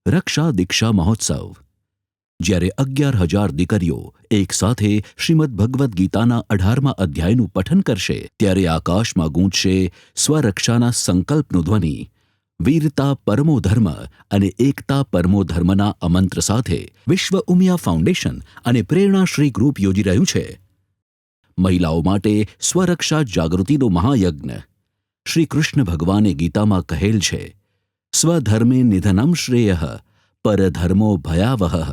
રક્ષા દીક્ષા મહોત્સવ. જ્યારે 11,000 દીકરીઓ એક સાથે શ્રીમદ ભગવદ્ ગીતાના 18મા અધ્યાયનું પઠન કરશે ત્યારે આકાશમાં ગૂંજશે સ્વરક્ષાના સંકલ્પનો ધ્વનિ. વીરતા પરમો ધર્મ અને એકતા પરમો ધર્મના અમંત્ર સાથે વિશ્વ ઉમિયા ફાઉન્ડેશન અને પ્રેરણાશ્રી ગ્રુપ યોજી રહ્યું છે મહિલાઓ માટે સ્વરક્ષા જાગૃતિનો મહાયજ્ઞ. શ્રી કૃષ્ણ ભગવાને ગીતામાં કહેલ છે, સ્વધર્મે નિધનમ શ્રેયઃ પરધર્મો ભયાવહઃ.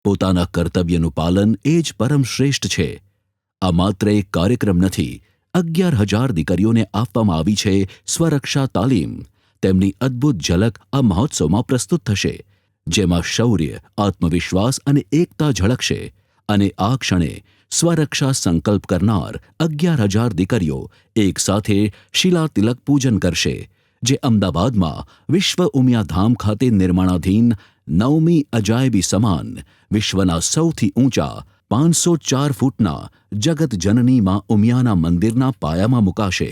પોતાના કર્તવ્યનું પાલન એ જ પરમ શ્રેષ્ઠ છે. આ માત્ર એક કાર્યક્રમ નથી. 11,000 દીકરીઓને આપવામાં આવી છે સ્વરક્ષા તાલીમ. તેમની અદ્ભુત ઝલક આ મહોત્સવમાં પ્રસ્તુત થશે, જેમાં શૌર્ય, આત્મવિશ્વાસ અને એકતા ઝળકશે. અને આ ક્ષણે સ્વરક્ષા સંકલ્પ કરનાર 11,000 દીકરીઓ એક સાથે શિલાતિલક પૂજન કરશે, જે અમદાવાદમાં વિશ્વ ઉમિયા ધામ ખાતે નિર્માણાધીન 9મી અજાયબી સમાન વિશ્વના સૌથી ઊંચા 504 ફૂટના જગત જનની માં ઉમિયાના મંદિરના પાયામાં મુકાશે.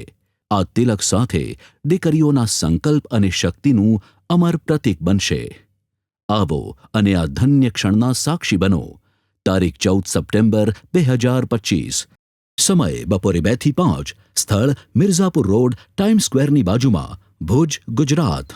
આ તિલક સાથે દીકરીઓના સંકલ્પ અને શક્તિનું અમર પ્રતીક બનશે. આવો અને આ ધન્ય ક્ષણના સાક્ષી બનો. તારીખ 14 સપ્ટેમ્બર 2025. સમય બપોરે 2 થી 5. સ્થળ મિર્ઝાપુર રોડ, ટાઈમ્સ સ્ક્વેરની બાજુમાં, ભુજ, ગુજરાત.